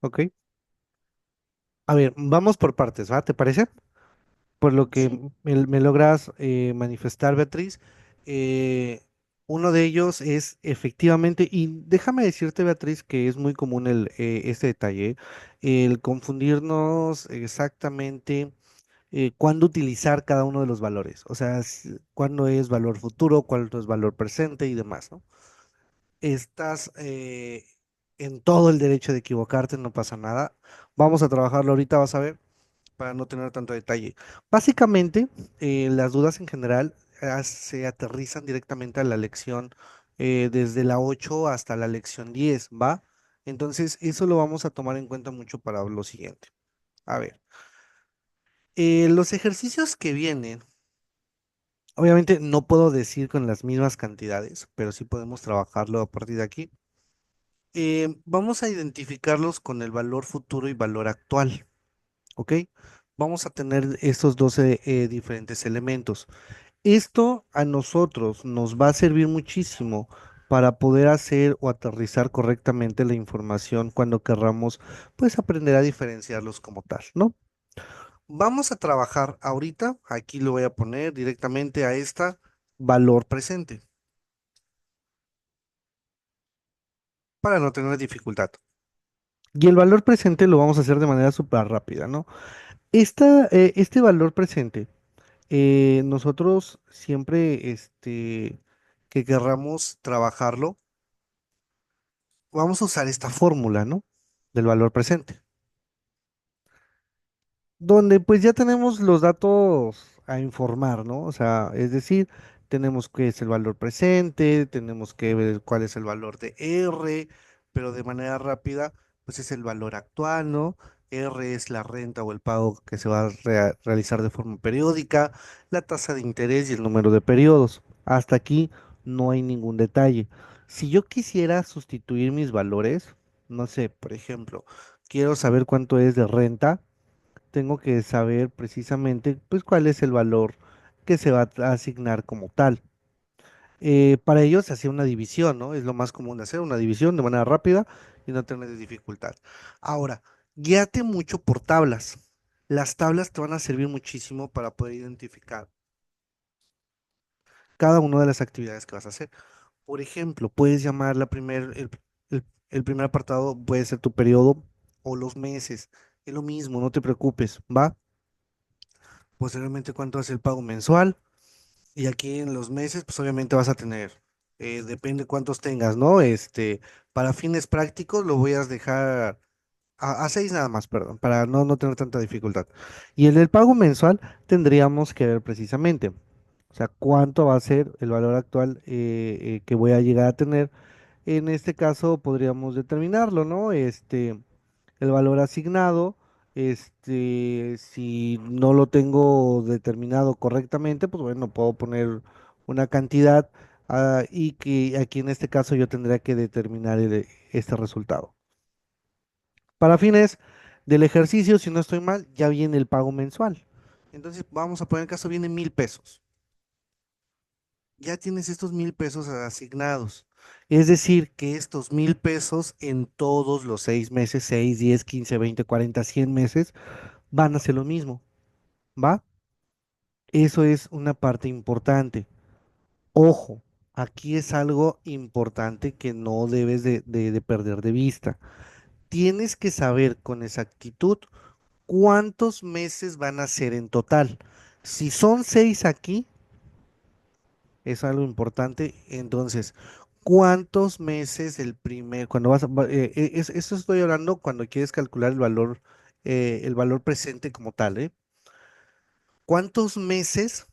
¿ok? A ver, vamos por partes, ¿va? ¿Te parece? Por lo que Sí, me logras manifestar, Beatriz. eh, Uno de ellos es efectivamente, y déjame decirte, Beatriz, que es muy común este detalle, el confundirnos exactamente cuándo utilizar cada uno de los valores, o sea, cuándo es valor futuro, cuándo es valor presente y demás, ¿no? Estás en todo el derecho de equivocarte, no pasa nada. Vamos a trabajarlo ahorita, vas a ver, para no tener tanto detalle. Básicamente, las dudas en general se aterrizan directamente a la lección desde la 8 hasta la lección 10, ¿va? Entonces, eso lo vamos a tomar en cuenta mucho para lo siguiente. A ver, los ejercicios que vienen, obviamente no puedo decir con las mismas cantidades, pero sí podemos trabajarlo a partir de aquí. Vamos a identificarlos con el valor futuro y valor actual, ¿ok? Vamos a tener estos 12 diferentes elementos. Esto a nosotros nos va a servir muchísimo para poder hacer o aterrizar correctamente la información cuando querramos, pues, aprender a diferenciarlos como tal, ¿no? Vamos a trabajar ahorita, aquí lo voy a poner directamente a esta valor presente, para no tener dificultad. Y el valor presente lo vamos a hacer de manera súper rápida, ¿no? Este valor presente, nosotros siempre, que querramos trabajarlo, vamos a usar esta fórmula, ¿no? Del valor presente, donde pues ya tenemos los datos a informar, ¿no? O sea, es decir, tenemos qué es el valor presente, tenemos que ver cuál es el valor de R, pero de manera rápida, pues es el valor actual, ¿no? R es la renta o el pago que se va a realizar de forma periódica, la tasa de interés y el número de periodos. Hasta aquí no hay ningún detalle. Si yo quisiera sustituir mis valores, no sé, por ejemplo, quiero saber cuánto es de renta, tengo que saber precisamente pues cuál es el valor que se va a asignar como tal. Para ello se hacía una división, ¿no? Es lo más común de hacer, una división de manera rápida y no tener dificultad. Ahora, guíate mucho por tablas. Las tablas te van a servir muchísimo para poder identificar cada una de las actividades que vas a hacer. Por ejemplo, puedes llamar el primer apartado, puede ser tu periodo o los meses. Es lo mismo, no te preocupes, ¿va? Posteriormente, cuánto es el pago mensual. Y aquí en los meses, pues obviamente vas a tener, depende cuántos tengas, ¿no? Para fines prácticos lo voy a dejar a 6 nada más, perdón, para no tener tanta dificultad. Y en el pago mensual tendríamos que ver precisamente, o sea, cuánto va a ser el valor actual que voy a llegar a tener. En este caso podríamos determinarlo, ¿no? El valor asignado, si no lo tengo determinado correctamente, pues bueno, puedo poner una cantidad y que aquí en este caso yo tendría que determinar este resultado. Para fines del ejercicio, si no estoy mal, ya viene el pago mensual. Entonces, vamos a poner el caso, viene 1,000 pesos. Ya tienes estos 1,000 pesos asignados. Es decir, que estos 1,000 pesos en todos los 6 meses, 6, 10, 15, 20, 40, 100 meses, van a ser lo mismo, ¿va? Eso es una parte importante. Ojo, aquí es algo importante que no debes de perder de vista. Tienes que saber con exactitud cuántos meses van a ser en total. Si son 6 aquí, es algo importante. Entonces, ¿cuántos meses cuando eso estoy hablando cuando quieres calcular el valor presente como tal, ¿eh? ¿Cuántos meses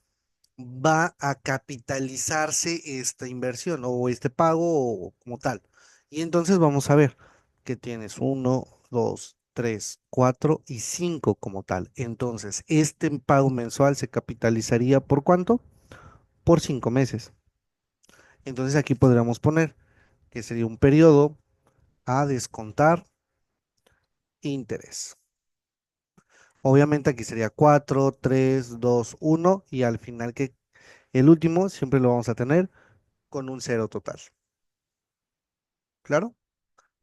va a capitalizarse esta inversión o este pago como tal? Y entonces vamos a ver que tienes uno, dos, tres, cuatro y cinco como tal. Entonces, este pago mensual se capitalizaría ¿por cuánto? Por 5 meses. Entonces aquí podríamos poner que sería un periodo a descontar interés. Obviamente aquí sería 4, 3, 2, 1 y al final que el último siempre lo vamos a tener con un cero total. ¿Claro?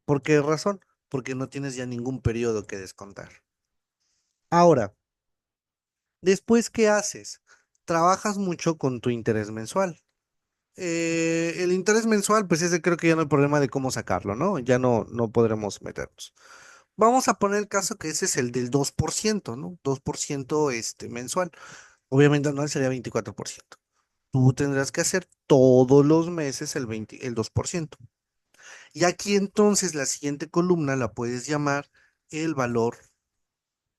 ¿Por qué razón? porque no tienes ya ningún periodo que descontar. Ahora, después, ¿qué haces? Trabajas mucho con tu interés mensual. El interés mensual, pues ese creo que ya no hay problema de cómo sacarlo, ¿no? Ya no podremos meternos. Vamos a poner el caso que ese es el del 2%, ¿no? 2% mensual. Obviamente anual sería 24%. Tú tendrás que hacer todos los meses el 2%. Y aquí entonces la siguiente columna la puedes llamar el valor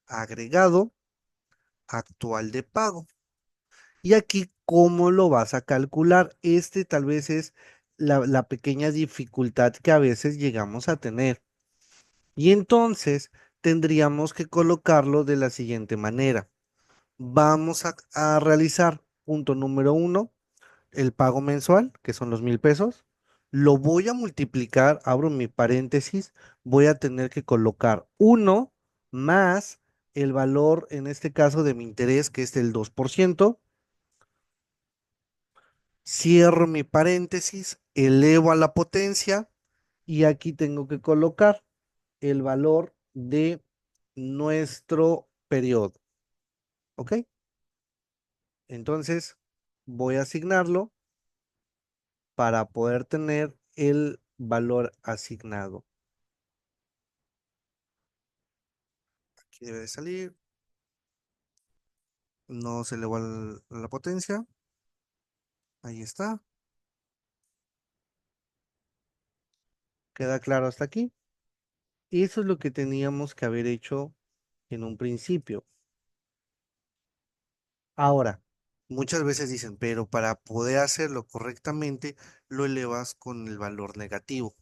agregado actual de pago. Y aquí, ¿cómo lo vas a calcular? Tal vez es la pequeña dificultad que a veces llegamos a tener. Y entonces tendríamos que colocarlo de la siguiente manera. Vamos a realizar, punto número uno, el pago mensual, que son los 1,000 pesos. Lo voy a multiplicar, abro mi paréntesis, voy a tener que colocar uno más el valor, en este caso, de mi interés, que es el 2%. Cierro mi paréntesis, elevo a la potencia y aquí tengo que colocar el valor de nuestro periodo. ¿Ok? Entonces voy a asignarlo para poder tener el valor asignado. Aquí debe de salir. No se elevó a la potencia. Ahí está. ¿Queda claro hasta aquí? Eso es lo que teníamos que haber hecho en un principio. Ahora, muchas veces dicen, pero para poder hacerlo correctamente, lo elevas con el valor negativo.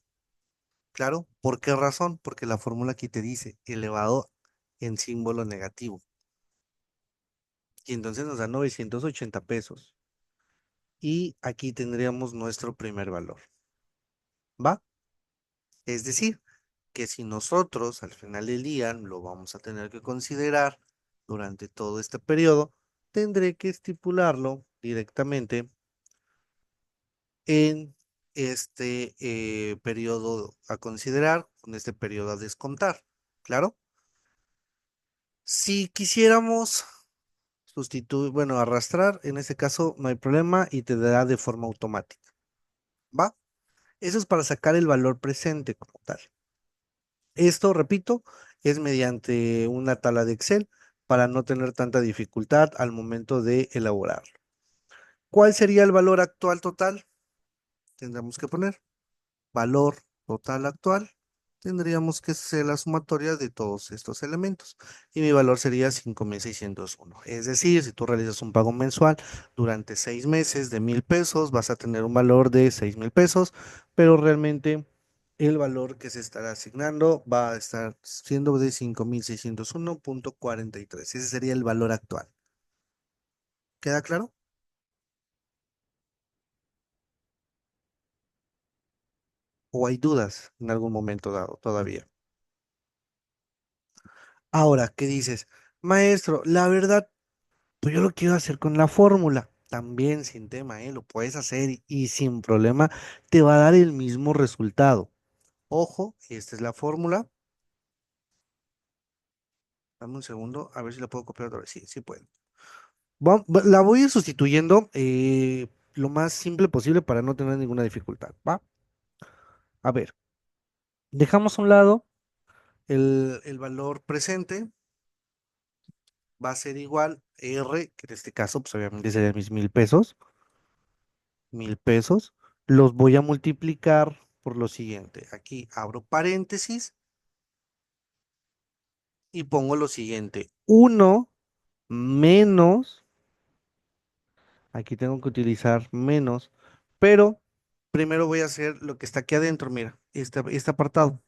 Claro, ¿por qué razón? Porque la fórmula aquí te dice elevado en símbolo negativo. Y entonces nos da 980 pesos. Y aquí tendríamos nuestro primer valor. ¿Va? Es decir, que si nosotros al final del día lo vamos a tener que considerar durante todo este periodo, tendré que estipularlo directamente en este periodo a considerar, en este periodo a descontar. ¿Claro? Si quisiéramos sustituir, bueno, arrastrar, en ese caso no hay problema y te dará de forma automática. ¿Va? Eso es para sacar el valor presente como tal. Esto, repito, es mediante una tabla de Excel para no tener tanta dificultad al momento de elaborarlo. ¿Cuál sería el valor actual total? Tendremos que poner valor total actual, tendríamos que hacer la sumatoria de todos estos elementos y mi valor sería 5,601. Es decir, si tú realizas un pago mensual durante 6 meses de 1,000 pesos, vas a tener un valor de 6,000 pesos, pero realmente el valor que se estará asignando va a estar siendo de 5,601,43. Ese sería el valor actual. ¿Queda claro? ¿O hay dudas en algún momento dado todavía? Ahora, ¿qué dices? Maestro, la verdad, pues yo lo quiero hacer con la fórmula. También sin tema, ¿eh? Lo puedes hacer y sin problema te va a dar el mismo resultado. Ojo, esta es la fórmula. Dame un segundo, a ver si la puedo copiar otra vez. Sí, sí puedo. La voy a ir sustituyendo lo más simple posible para no tener ninguna dificultad, ¿va? A ver, dejamos a un lado el valor presente, va a ser igual R, que en este caso, pues obviamente serían mis 1,000 pesos. 1,000 pesos, los voy a multiplicar por lo siguiente. Aquí abro paréntesis y pongo lo siguiente. Uno menos, aquí tengo que utilizar menos, pero primero voy a hacer lo que está aquí adentro, mira, este apartado.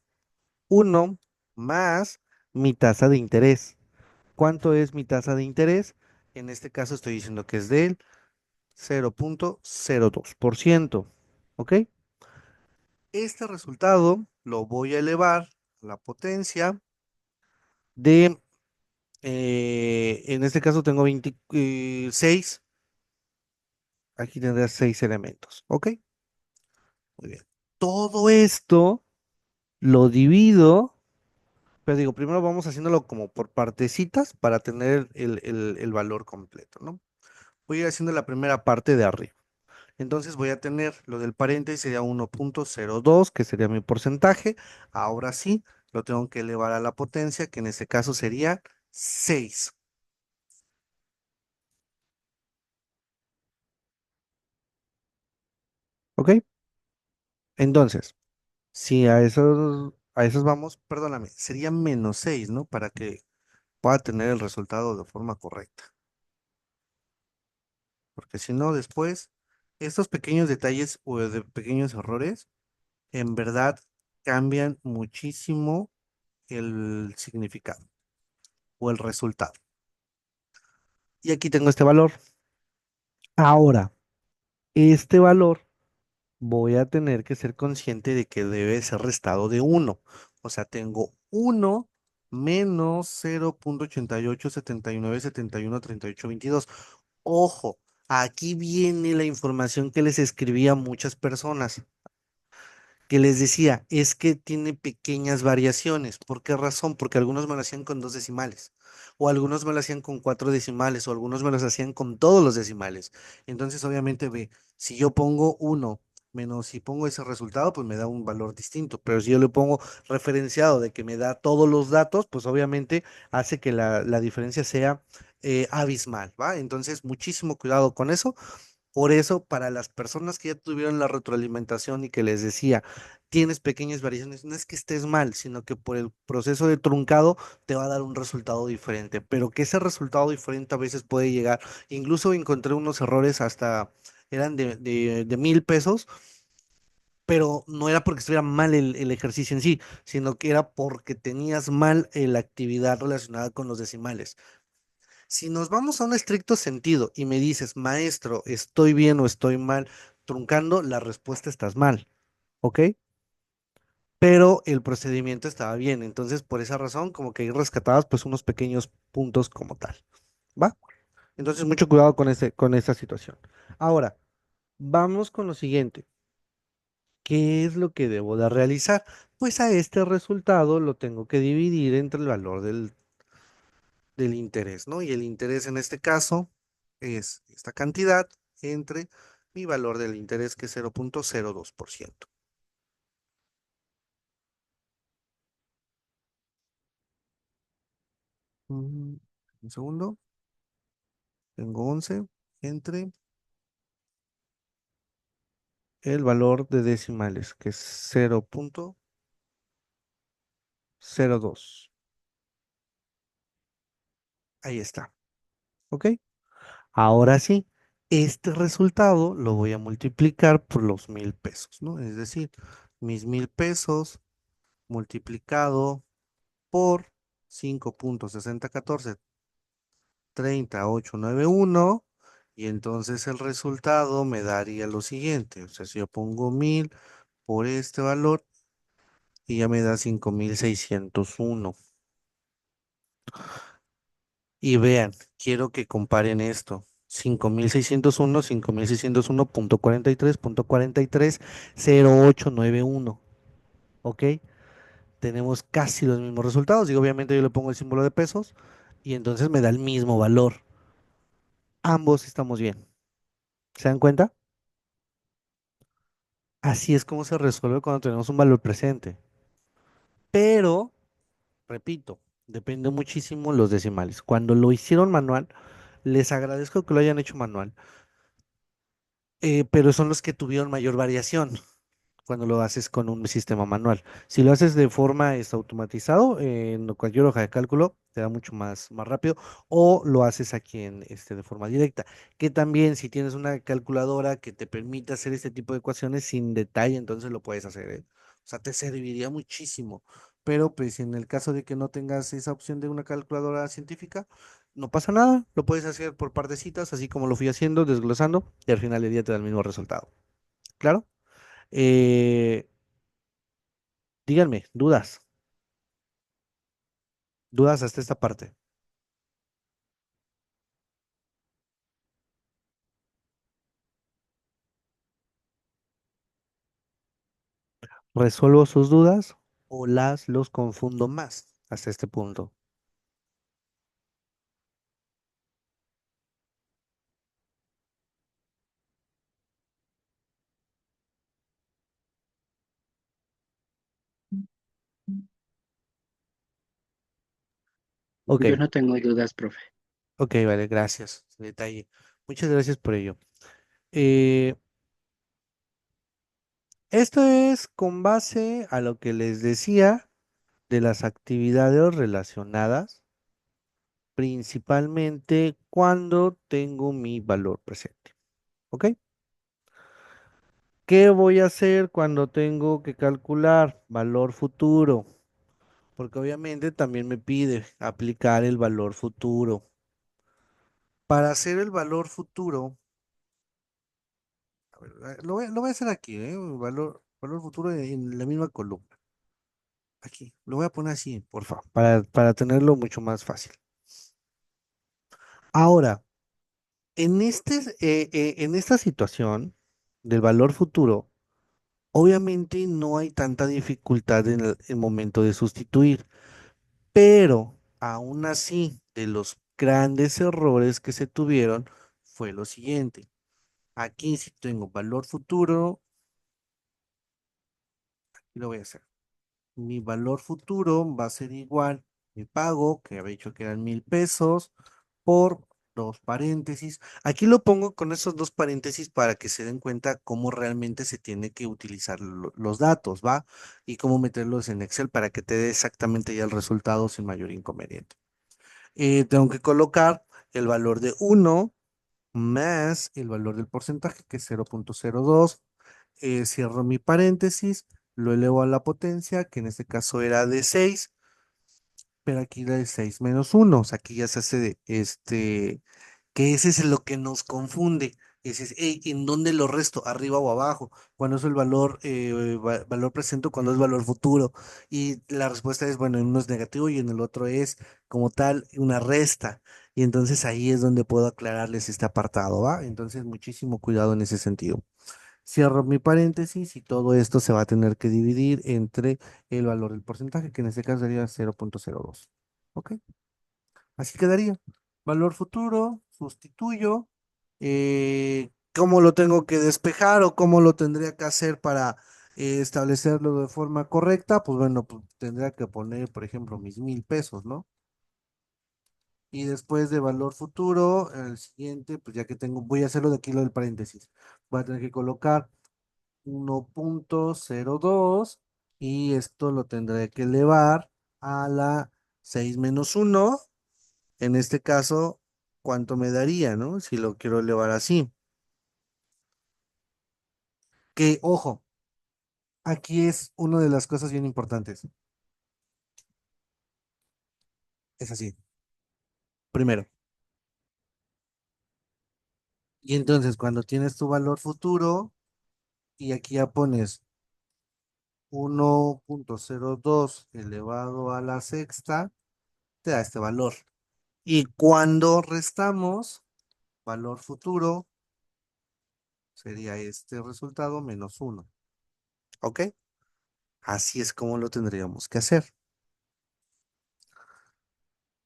Uno más mi tasa de interés. ¿Cuánto es mi tasa de interés? En este caso estoy diciendo que es del 0,02%. ¿Ok? Este resultado lo voy a elevar a la potencia de, en este caso tengo 26, aquí tendré 6 elementos, ¿ok? Muy bien. Todo esto lo divido Pero digo, primero vamos haciéndolo como por partecitas para tener el valor completo, ¿no? Voy a ir haciendo la primera parte de arriba. Entonces voy a tener lo del paréntesis, sería 1.02, que sería mi porcentaje. Ahora sí, lo tengo que elevar a la potencia, que en este caso sería 6. ¿Ok? Entonces, si a esos vamos, perdóname, sería -6, ¿no? Para que pueda tener el resultado de forma correcta. Porque si no, después, estos pequeños detalles o de pequeños errores, en verdad cambian muchísimo el significado o el resultado. Y aquí tengo este valor. Ahora, este valor voy a tener que ser consciente de que debe ser restado de uno. O sea, tengo uno menos 0.8879713822. Ojo, aquí viene la información que les escribí a muchas personas, que les decía, es que tiene pequeñas variaciones. ¿Por qué razón? Porque algunos me lo hacían con dos decimales, o algunos me lo hacían con cuatro decimales, o algunos me los hacían con todos los decimales. Entonces, obviamente, ve, si yo pongo uno menos si pongo ese resultado, pues me da un valor distinto. Pero si yo le pongo referenciado de que me da todos los datos, pues obviamente hace que la diferencia sea abismal, ¿va? Entonces, muchísimo cuidado con eso. Por eso, para las personas que ya tuvieron la retroalimentación y que les decía, tienes pequeñas variaciones, no es que estés mal, sino que por el proceso de truncado te va a dar un resultado diferente, pero que ese resultado diferente a veces puede llegar. Incluso encontré unos errores hasta, eran de 1,000 pesos, pero no era porque estuviera mal el ejercicio en sí, sino que era porque tenías mal la actividad relacionada con los decimales. Si nos vamos a un estricto sentido y me dices, maestro, ¿estoy bien o estoy mal truncando? La respuesta estás mal, ¿ok? Pero el procedimiento estaba bien. Entonces, por esa razón, como que hay rescatadas pues unos pequeños puntos como tal, ¿va? Entonces, mucho cuidado con esta situación. Ahora, vamos con lo siguiente. ¿Qué es lo que debo de realizar? Pues a este resultado lo tengo que dividir entre el valor del interés, ¿no? Y el interés en este caso es esta cantidad entre mi valor del interés, que es 0.02%. Mm, Un segundo, tengo 11 entre el valor de decimales, que es 0.02. Ahí está, ¿ok? Ahora sí, este resultado lo voy a multiplicar por los 1,000 pesos, ¿no? Es decir, mis 1,000 pesos multiplicado por 5.6014 30.891, y entonces el resultado me daría lo siguiente. O sea, si yo pongo 1,000 por este valor y ya me da 5.601. Y vean, quiero que comparen esto. 5.601, 5.601.43.430891. ¿Ok? Tenemos casi los mismos resultados. Y obviamente yo le pongo el símbolo de pesos y entonces me da el mismo valor. Ambos estamos bien. ¿Se dan cuenta? Así es como se resuelve cuando tenemos un valor presente. Pero, repito, depende muchísimo los decimales. Cuando lo hicieron manual, les agradezco que lo hayan hecho manual, pero son los que tuvieron mayor variación cuando lo haces con un sistema manual. Si lo haces de forma automatizado, en cualquier hoja de cálculo, te da mucho más rápido, o lo haces aquí de forma directa. Que también si tienes una calculadora que te permite hacer este tipo de ecuaciones sin detalle, entonces lo puedes hacer, ¿eh? O sea, te serviría muchísimo. Pero pues en el caso de que no tengas esa opción de una calculadora científica, no pasa nada, lo puedes hacer por partecitas, así como lo fui haciendo, desglosando, y al final del día te da el mismo resultado. ¿Claro? Eh, Díganme, dudas hasta esta parte. ¿Resuelvo sus dudas o los confundo más? hasta este punto. Ok, Yo no tengo dudas, profe. ok, vale, gracias. Detalle. Muchas gracias por ello. Eh, Esto es con base a lo que les decía de las actividades relacionadas, principalmente cuando tengo mi valor presente. ¿Ok? ¿Qué voy a hacer cuando tengo que calcular valor futuro? Porque obviamente también me pide aplicar el valor futuro. Para hacer el valor futuro, a ver, lo voy a hacer aquí, ¿eh? Valor futuro en la misma columna. Aquí, lo voy a poner así, por favor, para tenerlo mucho más fácil. Ahora, en esta situación del valor futuro, obviamente no hay tanta dificultad en el momento de sustituir, pero aún así, de los grandes errores que se tuvieron fue lo siguiente. Aquí si tengo valor futuro, y lo voy a hacer. Mi valor futuro va a ser igual mi pago, que había dicho que eran 1,000 pesos, por dos paréntesis. Aquí lo pongo con esos dos paréntesis para que se den cuenta cómo realmente se tiene que utilizar los datos, ¿va? Y cómo meterlos en Excel para que te dé exactamente ya el resultado sin mayor inconveniente. Tengo que colocar el valor de uno más el valor del porcentaje, que es 0,02. Cierro mi paréntesis, lo elevo a la potencia, que en este caso era de 6, pero aquí era de 6 menos uno. O sea, aquí ya se hace que ese es lo que nos confunde. Ese es, "Ey, ¿en dónde lo resto? ¿Arriba o abajo? ¿Cuándo es el valor, valor presente, cuando es valor futuro?" Y la respuesta es, bueno, en uno es negativo y en el otro es como tal una resta. Y entonces ahí es donde puedo aclararles este apartado, ¿va? Entonces, muchísimo cuidado en ese sentido. Cierro mi paréntesis y todo esto se va a tener que dividir entre el valor del porcentaje, que en este caso sería 0,02. ¿Ok? Así quedaría. Valor futuro, sustituyo. ¿Cómo lo tengo que despejar o cómo lo tendría que hacer para establecerlo de forma correcta? Pues bueno, pues tendría que poner, por ejemplo, mis 1,000 pesos, ¿no? Y después de valor futuro, el siguiente, pues ya que tengo, voy a hacerlo de aquí lo del paréntesis. Voy a tener que colocar 1,02 y esto lo tendré que elevar a la 6 menos uno. En este caso, ¿cuánto me daría, no? Si lo quiero elevar así. Que, ojo, aquí es una de las cosas bien importantes. Es así. Primero. Y entonces, cuando tienes tu valor futuro y aquí ya pones 1,02 elevado a la sexta, te da este valor. Y cuando restamos valor futuro, sería este resultado menos uno. ¿Ok? Así es como lo tendríamos que hacer.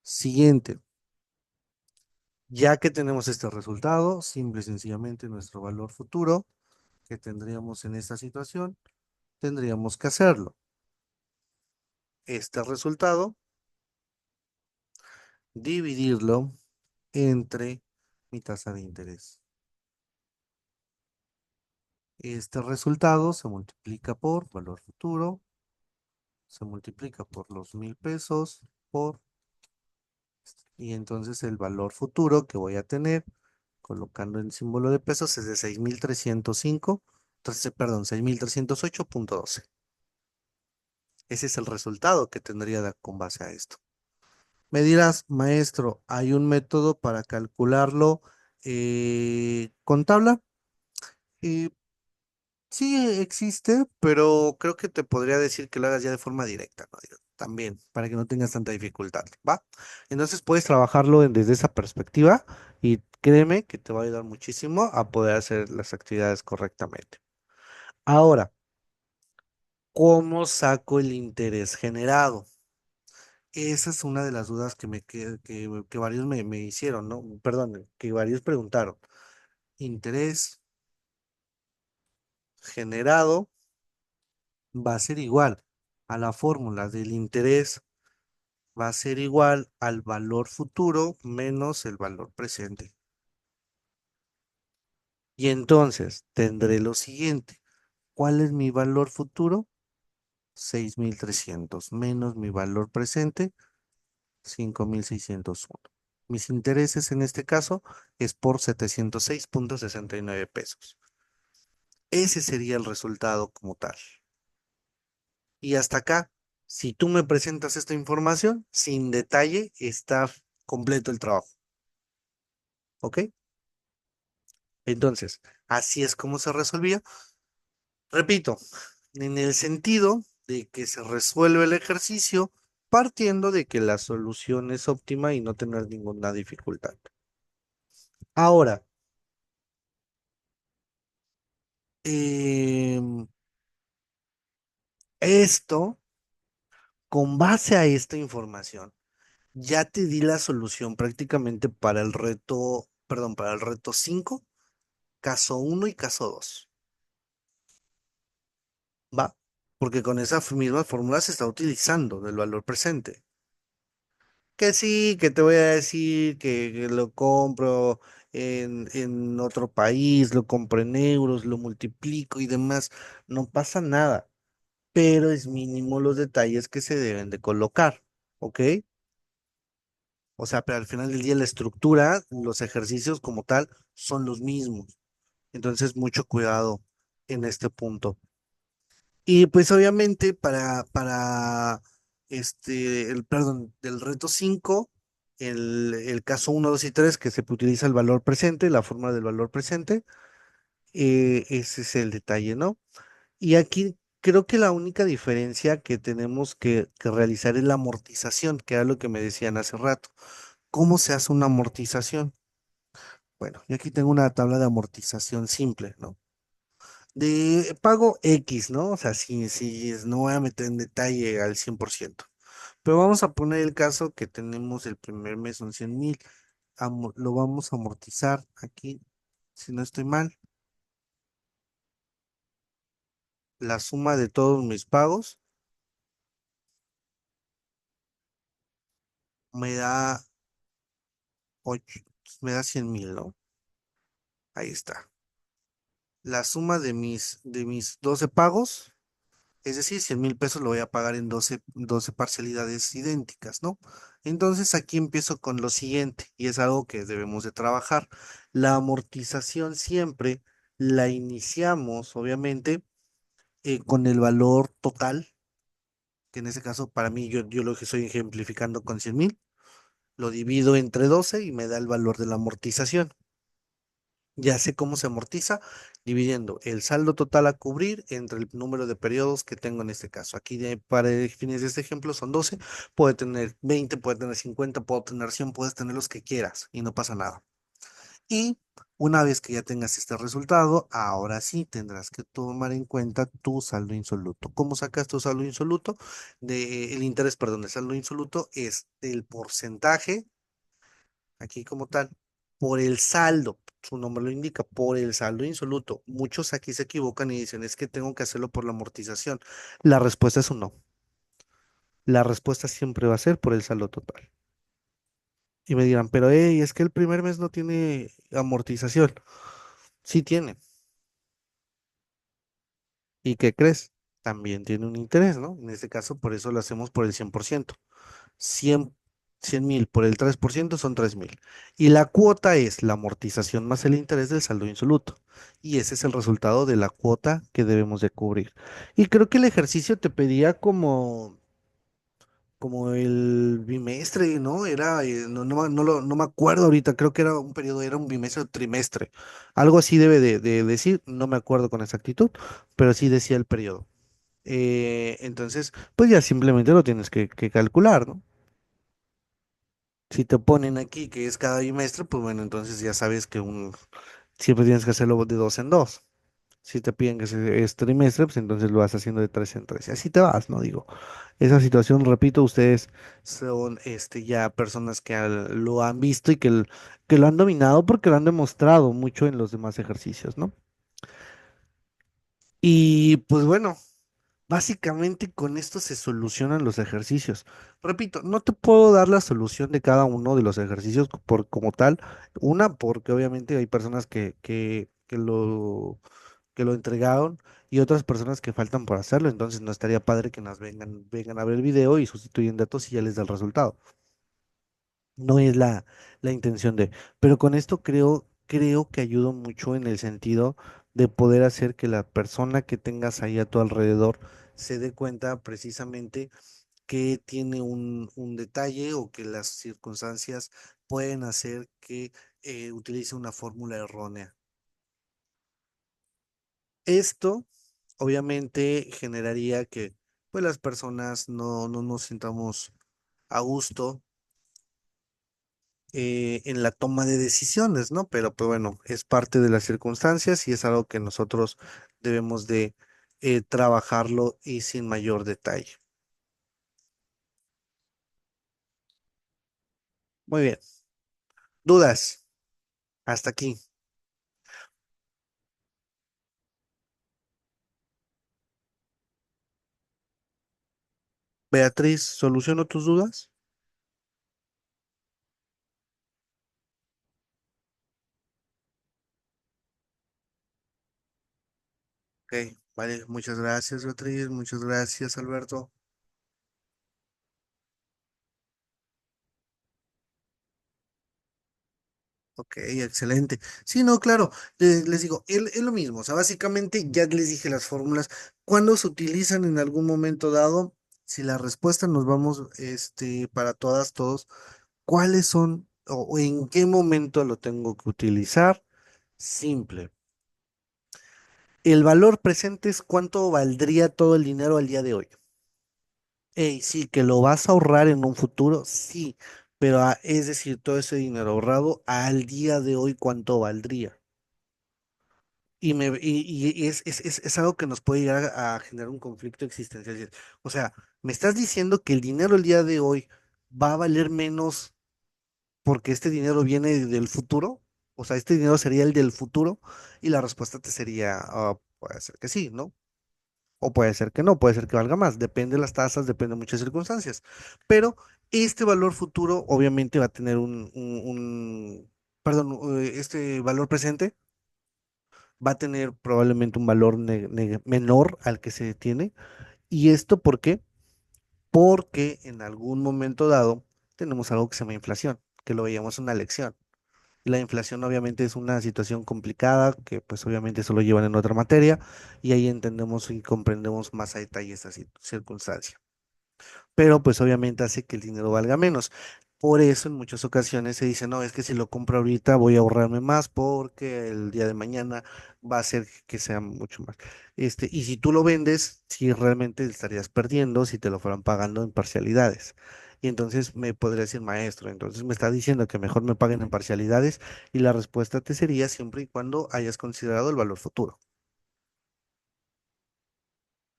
Siguiente. Ya que tenemos este resultado, simple y sencillamente nuestro valor futuro que tendríamos en esta situación, tendríamos que hacerlo. Este resultado, dividirlo entre mi tasa de interés. Este resultado se multiplica por valor futuro, se multiplica por los 1,000 pesos, y entonces el valor futuro que voy a tener, colocando el símbolo de pesos, es de 6,305, entonces, perdón, 6,308,12. Ese es el resultado que tendría con base a esto. Me dirás, maestro, ¿hay un método para calcularlo con tabla? Eh, sí existe, pero creo que te podría decir que lo hagas ya de forma directa, ¿no? Digo, también, para que no tengas tanta dificultad, ¿va? Entonces puedes trabajarlo desde esa perspectiva y créeme que te va a ayudar muchísimo a poder hacer las actividades correctamente. Ahora, ¿cómo saco el interés generado? Esa es una de las dudas que varios me hicieron, ¿no? Perdón, que varios preguntaron. Interés generado va a ser igual a la fórmula del interés, va a ser igual al valor futuro menos el valor presente. Y entonces tendré lo siguiente. ¿Cuál es mi valor futuro? 6.300 menos mi valor presente, 5.601. Mis intereses en este caso es por 706,69 pesos. Ese sería el resultado como tal. Y hasta acá, si tú me presentas esta información, sin detalle, está completo el trabajo. ¿Ok? Entonces, así es como se resolvía. Repito, en el sentido de que se resuelve el ejercicio partiendo de que la solución es óptima y no tener ninguna dificultad. Ahora, em, esto, con base a esta información, ya te di la solución prácticamente para el reto, perdón, para el reto 5, caso uno y caso 2. ¿Va? Porque con esa misma fórmula se está utilizando del valor presente. Que sí, que te voy a decir que lo compro en otro país, lo compro en euros, lo multiplico y demás. No pasa nada, pero es mínimo los detalles que se deben de colocar, ¿ok? O sea, pero al final del día la estructura, los ejercicios como tal, son los mismos. Entonces, mucho cuidado en este punto. Y pues obviamente perdón, del reto 5 el caso uno 2 y 3 que se utiliza el valor presente, la forma del valor presente, ese es el detalle, ¿no? Y aquí creo que la única diferencia que tenemos que realizar es la amortización, que era lo que me decían hace rato. ¿Cómo se hace una amortización? Bueno, yo aquí tengo una tabla de amortización simple, ¿no? De pago X, ¿no? O sea, sí, no voy a meter en detalle al 100%. Pero vamos a poner el caso que tenemos el primer mes son 100,000. Lo vamos a amortizar aquí, si no estoy mal. La suma de todos mis pagos me da 8, me da 100,000, ¿no? Ahí está. La suma de mis 12 pagos, es decir, 100,000 pesos lo voy a pagar en doce parcialidades idénticas, ¿no? Entonces aquí empiezo con lo siguiente, y es algo que debemos de trabajar. La amortización siempre la iniciamos, obviamente, con el valor total, que en ese caso para mí yo lo que estoy ejemplificando con 100,000, lo divido entre 12 y me da el valor de la amortización. Ya sé cómo se amortiza dividiendo el saldo total a cubrir entre el número de periodos que tengo en este caso. Aquí para fines de este ejemplo son 12, puede tener 20, puede tener 50, puede tener 100, puedes tener los que quieras y no pasa nada. Y una vez que ya tengas este resultado, ahora sí tendrás que tomar en cuenta tu saldo insoluto. ¿Cómo sacas tu saldo insoluto? El interés, perdón, el saldo insoluto es el porcentaje aquí como tal, por el saldo, su nombre lo indica, por el saldo insoluto. Muchos aquí se equivocan y dicen, es que tengo que hacerlo por la amortización. La respuesta es un no. La respuesta siempre va a ser por el saldo total. Y me dirán, pero hey, es que el primer mes no tiene amortización. Sí tiene. ¿Y qué crees? También tiene un interés, ¿no? En este caso, por eso lo hacemos por el 100%. 100, 100,000 por el 3% son 3,000. Y la cuota es la amortización más el interés del saldo insoluto. Y ese es el resultado de la cuota que debemos de cubrir. Y creo que el ejercicio te pedía como el bimestre, ¿no? Era, no me acuerdo ahorita, creo que era un periodo, era un bimestre o trimestre. Algo así debe de decir, no me acuerdo con exactitud, pero sí decía el periodo. Entonces, pues ya simplemente lo tienes que calcular, ¿no? Si te ponen aquí que es cada bimestre, pues bueno, entonces ya sabes que siempre tienes que hacerlo de dos en dos. Si te piden que es trimestre, pues entonces lo vas haciendo de tres en tres. Y así te vas, ¿no? Digo, esa situación, repito, ustedes son ya personas que lo han visto y que lo han dominado porque lo han demostrado mucho en los demás ejercicios, ¿no? Y pues bueno, básicamente con esto se solucionan los ejercicios. Repito, no te puedo dar la solución de cada uno de los ejercicios por, como tal. Una, porque obviamente hay personas que lo entregaron y otras personas que faltan por hacerlo. Entonces no estaría padre que nos vengan a ver el video y sustituyen datos y ya les da el resultado. No es la intención de. Pero con esto creo que ayuda mucho en el sentido de poder hacer que la persona que tengas ahí a tu alrededor se dé cuenta precisamente que tiene un detalle o que las circunstancias pueden hacer que utilice una fórmula errónea. Esto obviamente generaría que pues las personas no nos sintamos a gusto en la toma de decisiones, ¿no? Pero pues bueno, es parte de las circunstancias y es algo que nosotros debemos de trabajarlo y sin mayor detalle. Muy bien. ¿Dudas? Hasta aquí. Beatriz, ¿soluciono tus dudas? Ok, vale, muchas gracias, Beatriz, muchas gracias, Alberto. Ok, excelente. Sí, no, claro, les digo, es lo mismo, o sea, básicamente ya les dije las fórmulas. ¿Cuándo se utilizan en algún momento dado? Si la respuesta nos vamos, para todas, todos, ¿cuáles son o en qué momento lo tengo que utilizar? Simple. El valor presente es cuánto valdría todo el dinero al día de hoy. Ey, sí, que lo vas a ahorrar en un futuro, sí, pero es decir, todo ese dinero ahorrado al día de hoy, ¿cuánto valdría? Y es algo que nos puede llegar a generar un conflicto existencial. O sea, ¿me estás diciendo que el dinero el día de hoy va a valer menos porque este dinero viene del futuro? O sea, este dinero sería el del futuro y la respuesta te sería, puede ser que sí, ¿no? O puede ser que no, puede ser que valga más, depende de las tasas, depende de muchas circunstancias. Pero este valor futuro obviamente va a tener perdón, este valor presente va a tener probablemente un valor menor al que se tiene. ¿Y esto por qué? Porque en algún momento dado tenemos algo que se llama inflación, que lo veíamos en una lección. La inflación obviamente es una situación complicada que pues obviamente eso lo llevan en otra materia y ahí entendemos y comprendemos más a detalle esta circunstancia, pero pues obviamente hace que el dinero valga menos. Por eso en muchas ocasiones se dice, no, es que si lo compro ahorita voy a ahorrarme más porque el día de mañana va a ser que sea mucho más. Y si tú lo vendes, si realmente estarías perdiendo si te lo fueran pagando en parcialidades. Y entonces me podría decir, maestro, entonces me está diciendo que mejor me paguen en parcialidades y la respuesta te sería siempre y cuando hayas considerado el valor futuro.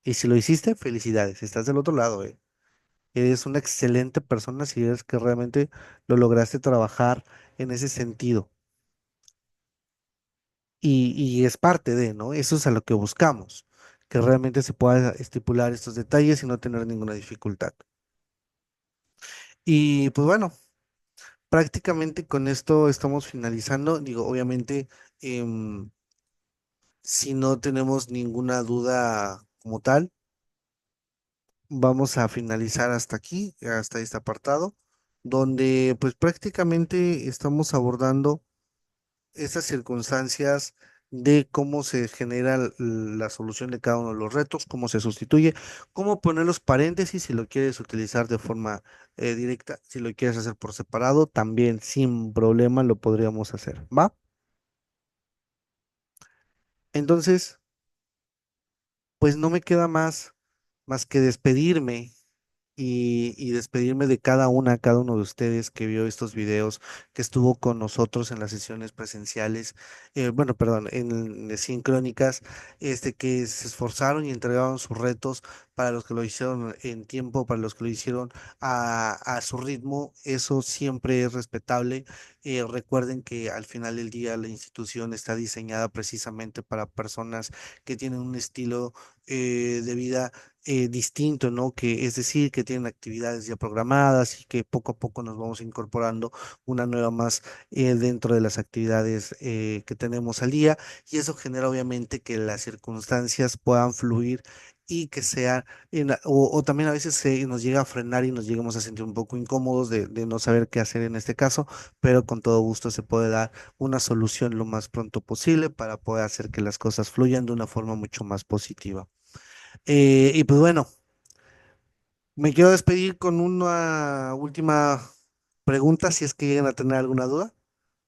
Y si lo hiciste, felicidades, estás del otro lado, ¿eh? Eres una excelente persona si eres que realmente lo lograste trabajar en ese sentido. Y es parte de, ¿no? Eso es a lo que buscamos, que realmente se pueda estipular estos detalles y no tener ninguna dificultad. Y pues bueno, prácticamente con esto estamos finalizando. Digo, obviamente, em, si no tenemos ninguna duda como tal, vamos a finalizar hasta aquí, hasta este apartado, donde pues prácticamente estamos abordando esas circunstancias de cómo se genera la solución de cada uno de los retos, cómo se sustituye, cómo poner los paréntesis si lo quieres utilizar de forma directa, si lo quieres hacer por separado, también sin problema lo podríamos hacer, ¿va? Entonces, pues no me queda más que despedirme y despedirme de cada uno de ustedes que vio estos videos, que estuvo con nosotros en las sesiones presenciales, bueno, perdón, en Sincrónicas, que se esforzaron y entregaron sus retos para los que lo hicieron en tiempo, para los que lo hicieron a su ritmo, eso siempre es respetable. Recuerden que al final del día la institución está diseñada precisamente para personas que tienen un estilo de vida distinto, ¿no? Que es decir, que tienen actividades ya programadas y que poco a poco nos vamos incorporando una nueva más dentro de las actividades que tenemos al día y eso genera obviamente que las circunstancias puedan fluir y que sea, o también a veces nos llega a frenar y nos llegamos a sentir un poco incómodos de no saber qué hacer en este caso, pero con todo gusto se puede dar una solución lo más pronto posible para poder hacer que las cosas fluyan de una forma mucho más positiva. Y pues bueno, me quiero despedir con una última pregunta, si es que llegan a tener alguna duda.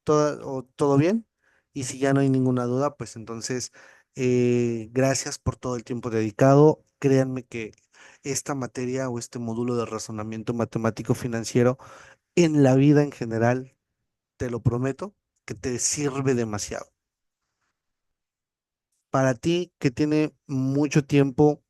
¿Todo bien? Y si ya no hay ninguna duda, pues entonces, gracias por todo el tiempo dedicado. Créanme que esta materia o este módulo de razonamiento matemático financiero en la vida en general, te lo prometo, que te sirve demasiado. Para ti que tiene mucho tiempo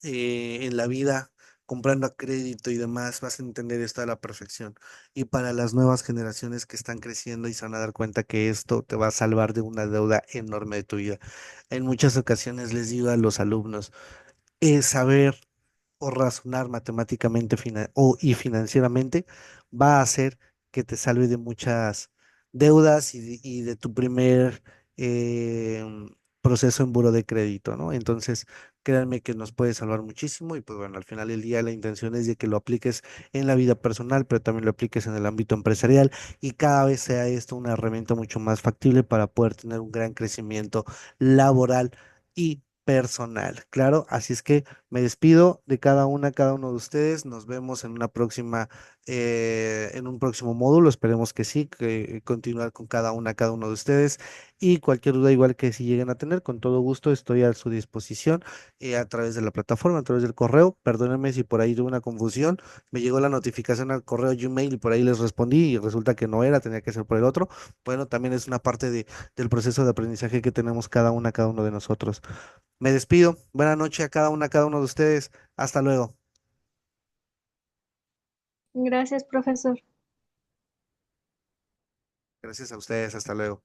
en la vida, comprando a crédito y demás, vas a entender esto a la perfección. Y para las nuevas generaciones que están creciendo y se van a dar cuenta que esto te va a salvar de una deuda enorme de tu vida. En muchas ocasiones les digo a los alumnos, es saber o razonar matemáticamente y financieramente va a hacer que te salve de muchas deudas y de tu primer eh, proceso en buro de crédito, ¿no? Entonces, créanme que nos puede salvar muchísimo y pues bueno, al final del día la intención es de que lo apliques en la vida personal, pero también lo apliques en el ámbito empresarial y cada vez sea esto una herramienta mucho más factible para poder tener un gran crecimiento laboral y personal. Claro, así es que me despido de cada uno de ustedes. Nos vemos en una próxima, en un próximo módulo. Esperemos que sí, que continuar con cada uno de ustedes. Y cualquier duda, igual que si lleguen a tener, con todo gusto estoy a su disposición a través de la plataforma, a través del correo. Perdónenme si por ahí tuve una confusión. Me llegó la notificación al correo Gmail y por ahí les respondí y resulta que no era, tenía que ser por el otro. Bueno, también es una parte del proceso de aprendizaje que tenemos cada uno de nosotros. Me despido. Buenas noches a cada uno de ustedes. Hasta luego. Gracias, profesor. Gracias a ustedes. Hasta luego.